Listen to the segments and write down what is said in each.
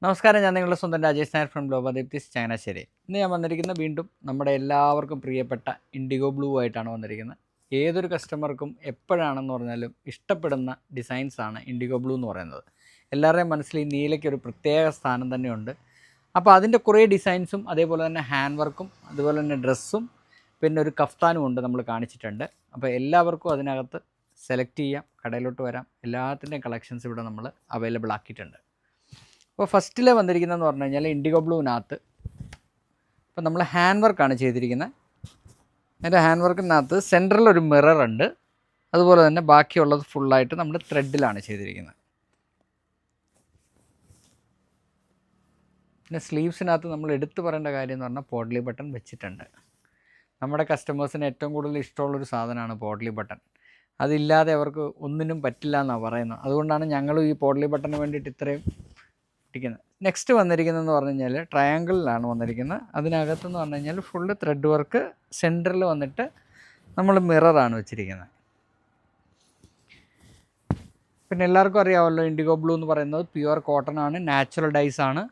നമസ്കാരം, ഞാൻ നിങ്ങളുടെ സ്വന്തം രാജേഷ് നായർ ഫ്രം ഗ്ലോബാലിറ്റീസ് ചങ്ങനാശ്ശേരി. ഇന്ന് ഞാൻ വന്നിരിക്കുന്നത് വീണ്ടും നമ്മുടെ എല്ലാവർക്കും പ്രിയപ്പെട്ട ഇൻഡിഗോ ബ്ലൂ ആയിട്ടാണ് വന്നിരിക്കുന്നത്. ഏതൊരു കസ്റ്റമർക്കും എപ്പോഴാണെന്ന് പറഞ്ഞാലും ഇഷ്ടപ്പെടുന്ന ഡിസൈൻസാണ് ഇൻഡിഗോ ബ്ലൂ എന്ന് പറയുന്നത്. എല്ലാവരുടെയും മനസ്സിൽ ഈ നീലയ്ക്കൊരു പ്രത്യേക സ്ഥാനം തന്നെയുണ്ട്. അപ്പോൾ അതിൻ്റെ കുറേ ഡിസൈൻസും അതേപോലെ തന്നെ ഹാൻഡ് വർക്കും അതുപോലെ തന്നെ ഡ്രസ്സും പിന്നെ ഒരു കഫ്താനും ഉണ്ട്, നമ്മൾ കാണിച്ചിട്ടുണ്ട്. അപ്പോൾ എല്ലാവർക്കും അതിനകത്ത് സെലക്ട് ചെയ്യാം, കടയിലോട്ട് വരാം. എല്ലാത്തിൻ്റെയും കളക്ഷൻസ് ഇവിടെ നമ്മൾ അവൈലബിൾ ആക്കിയിട്ടുണ്ട്. അപ്പോൾ ഫസ്റ്റിൽ വന്നിരിക്കുന്നതെന്ന് പറഞ്ഞു കഴിഞ്ഞാൽ ഇൻഡിഗോ ബ്ലൂവിനകത്ത് ഇപ്പോൾ നമ്മൾ ഹാൻഡ് വർക്കാണ് ചെയ്തിരിക്കുന്നത്. അതിൻ്റെ ഹാൻഡ് വർക്കിനകത്ത് സെൻറ്ററിൽ ഒരു മിറർ ഉണ്ട്. അതുപോലെ തന്നെ ബാക്കിയുള്ളത് ഫുള്ളായിട്ട് നമ്മൾ ത്രെഡിലാണ് ചെയ്തിരിക്കുന്നത്. പിന്നെ സ്ലീവ്സിനകത്ത് നമ്മൾ എടുത്തു പറയേണ്ട കാര്യം എന്ന് പറഞ്ഞാൽ പോട്ട്ലി ബട്ടൺ വെച്ചിട്ടുണ്ട്. നമ്മുടെ കസ്റ്റമേഴ്സിന് ഏറ്റവും കൂടുതൽ ഇഷ്ടമുള്ളൊരു സാധനമാണ് പോട്ട്ലി ബട്ടൺ. അതില്ലാതെ അവർക്ക് ഒന്നിനും പറ്റില്ല എന്നാണ് പറയുന്നത്. അതുകൊണ്ടാണ് ഞങ്ങളും ഈ പോട്ട്ലി ബട്ടണിന് വേണ്ടിയിട്ട് ഇത്രയും ഇരിക്കുന്നത്. നെക്സ്റ്റ് വന്നിരിക്കുന്നതെന്ന് പറഞ്ഞു കഴിഞ്ഞാൽ ട്രയാങ്കിളിലാണ് വന്നിരിക്കുന്നത്. അതിനകത്തെന്ന് പറഞ്ഞു കഴിഞ്ഞാൽ ഫുള്ള് ത്രെഡ് വർക്ക്, സെൻറ്ററിൽ വന്നിട്ട് നമ്മൾ മിററാണ് വെച്ചിരിക്കുന്നത്. പിന്നെ എല്ലാവർക്കും അറിയാമല്ലോ, ഇൻഡിഗോ ബ്ലൂ എന്ന് പറയുന്നത് പ്യുവർ കോട്ടൺ ആണ്, നാച്ചുറൽ ഡൈസ് ആണ്.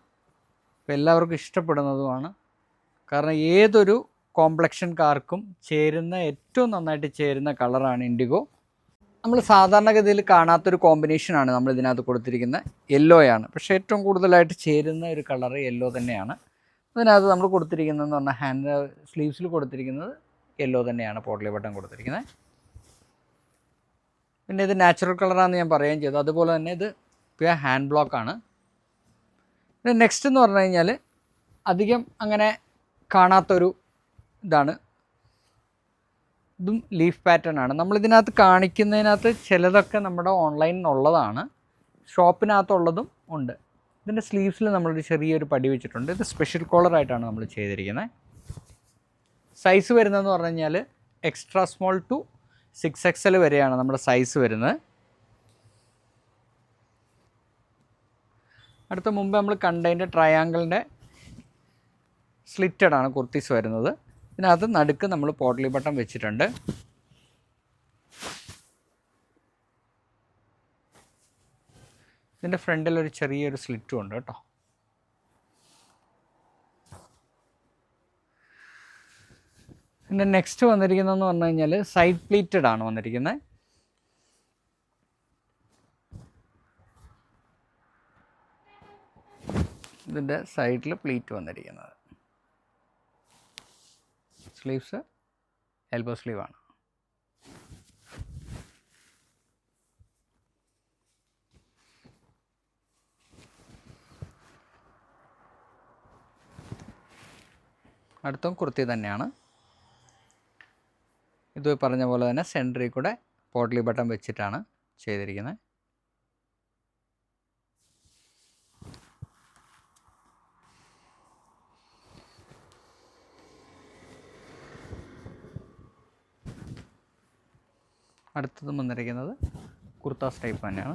അപ്പോൾ എല്ലാവർക്കും ഇഷ്ടപ്പെടുന്നതുമാണ്. കാരണം ഏതൊരു കോംപ്ലക്ഷൻകാർക്കും ചേരുന്ന, ഏറ്റവും നന്നായിട്ട് ചേരുന്ന കളറാണ് ഇൻഡിഗോ. നമ്മൾ സാധാരണഗതിയിൽ കാണാത്തൊരു കോമ്പിനേഷനാണ് നമ്മൾ ഇതിനകത്ത് കൊടുത്തിരിക്കുന്നത്. യെല്ലോയാണ്, പക്ഷേ ഏറ്റവും കൂടുതലായിട്ട് ചേരുന്ന ഒരു കളറ് യെല്ലോ തന്നെയാണ്. അതിനകത്ത് നമ്മൾ കൊടുത്തിരിക്കുന്നതെന്ന് പറഞ്ഞാൽ ഹാൻഡ് സ്ലീവ്സിൽ കൊടുത്തിരിക്കുന്നത് യെല്ലോ തന്നെയാണ്, പോട്ട്ലി ബട്ടൺ കൊടുത്തിരിക്കുന്നത്. പിന്നെ ഇത് നാച്ചുറൽ കളറാണെന്ന് ഞാൻ പറയുകയും ചെയ്തു. അതുപോലെ തന്നെ ഇത് പ്യുവർ ഹാൻഡ് ബ്ലോക്കാണ്. പിന്നെ നെക്സ്റ്റ് എന്ന് പറഞ്ഞു കഴിഞ്ഞാൽ അധികം അങ്ങനെ കാണാത്തൊരു ഇതാണ്. ഇതും ലീഫ് പാറ്റേൺ ആണ്. നമ്മളിതിനകത്ത് കാണിക്കുന്നതിനകത്ത് ചിലതൊക്കെ നമ്മുടെ ഓൺലൈനിലുള്ളതാണ്, ഷോപ്പിനകത്തുള്ളതും ഉണ്ട്. ഇതിൻ്റെ സ്ലീവ്സിൽ നമ്മളൊരു ചെറിയൊരു പടി വെച്ചിട്ടുണ്ട്. ഇത് സ്പെഷ്യൽ കോളറായിട്ടാണ് നമ്മൾ ചെയ്തിരിക്കുന്നത്. സൈസ് വരുന്നതെന്ന് പറഞ്ഞു കഴിഞ്ഞാൽ എക്സ്ട്രാ സ്മോൾ ടു 6XL വരെയാണ് നമ്മുടെ സൈസ് വരുന്നത്. അടുത്ത മുമ്പ് നമ്മൾ കണ്ടതിൻ്റെ ട്രയാങ്കിളിൻ്റെ സ്ലിറ്റഡ് ആണ് കുർത്തീസ് വരുന്നത്. ഇതിനകത്ത് നടുക്ക് നമ്മൾ പോട്ട്ലി ബട്ടൺ വെച്ചിട്ടുണ്ട്. ഇതിൻ്റെ ഫ്രണ്ടിലൊരു ചെറിയൊരു സ്ലിറ്റും ഉണ്ട് കേട്ടോ. പിന്നെ നെക്സ്റ്റ് വന്നിരിക്കുന്നതെന്ന് പറഞ്ഞു കഴിഞ്ഞാൽ സൈഡ് പ്ലീറ്റഡ് ആണ് വന്നിരിക്കുന്നത്. ഇതിൻ്റെ സൈഡിൽ പ്ലീറ്റ് വന്നിരിക്കുന്നത്. സ്ലീവ്സ് എൽബോ സ്ലീവാണ്. അടുത്തും കുർത്തി തന്നെയാണ്. ഇത് പറഞ്ഞ പോലെ തന്നെ സെൻറ്ററിൽ കൂടെ പോട്ട്ലി ബട്ടൺ വെച്ചിട്ടാണ് ചെയ്തിരിക്കുന്നത്. അടുത്തതും വന്നിരിക്കുന്നത് കുർത്താസ് ടൈപ്പ് തന്നെയാണ്.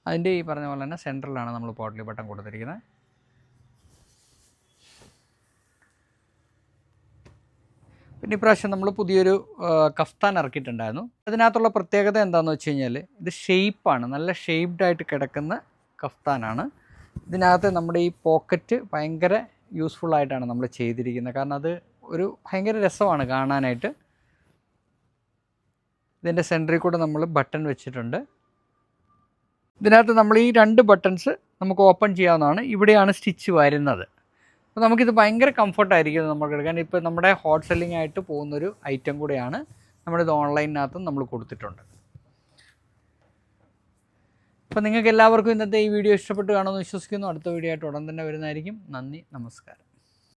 അതിൻ്റെ ഈ പറഞ്ഞ പോലെ തന്നെ സെൻറ്ററിലാണ് നമ്മൾ പോട്ട്ലി ബട്ടൺ കൊടുത്തിരിക്കുന്നത്. പിന്നെ ഇപ്രാവശ്യം നമ്മൾ പുതിയൊരു കഫ്താൻ ഇറക്കിയിട്ടുണ്ടായിരുന്നു. അതിനകത്തുള്ള പ്രത്യേകത എന്താണെന്ന് വെച്ച് കഴിഞ്ഞാൽ ഇത് ഷെയ്പ്പാണ്, നല്ല ഷെയ്പ്ഡായിട്ട് കിടക്കുന്ന കഫ്താനാണ്. ഇതിനകത്ത് നമ്മുടെ ഈ പോക്കറ്റ് ഭയങ്കര യൂസ്ഫുള്ളായിട്ടാണ് നമ്മൾ ചെയ്തിരിക്കുന്നത്. കാരണം അത് ഒരു ഭയങ്കര രസമാണ് കാണാനായിട്ട്. ഇതിൻ്റെ സെൻറ്ററിൽ കൂടെ നമ്മൾ ബട്ടൺ വെച്ചിട്ടുണ്ട്. ഇതിനകത്ത് നമ്മൾ ഈ 2 ബട്ടൺസ് നമുക്ക് ഓപ്പൺ ചെയ്യാവുന്നതാണ്. ഇവിടെയാണ് സ്റ്റിച്ച് വരുന്നത്. അപ്പോൾ നമുക്കിത് ഭയങ്കര കംഫർട്ടായിരിക്കും നമുക്ക് എടുക്കാൻ. ഇപ്പോൾ നമ്മുടെ ഹോട്ട് സെല്ലിംഗ് ആയിട്ട് പോകുന്നൊരു ഐറ്റം കൂടെയാണ്. നമ്മളിത് ഓൺലൈനിനകത്തും നമ്മൾ കൊടുത്തിട്ടുണ്ട്. അപ്പോൾ നിങ്ങൾക്ക് എല്ലാവർക്കും ഇന്നത്തെ ഈ വീഡിയോ ഇഷ്ടപ്പെട്ട് കാണുമെന്ന് വിശ്വസിക്കുന്നു. അടുത്ത വീഡിയോ ആയിട്ട് ഉടൻ തന്നെ വരുന്നതായിരിക്കും. നന്ദി, നമസ്കാരം.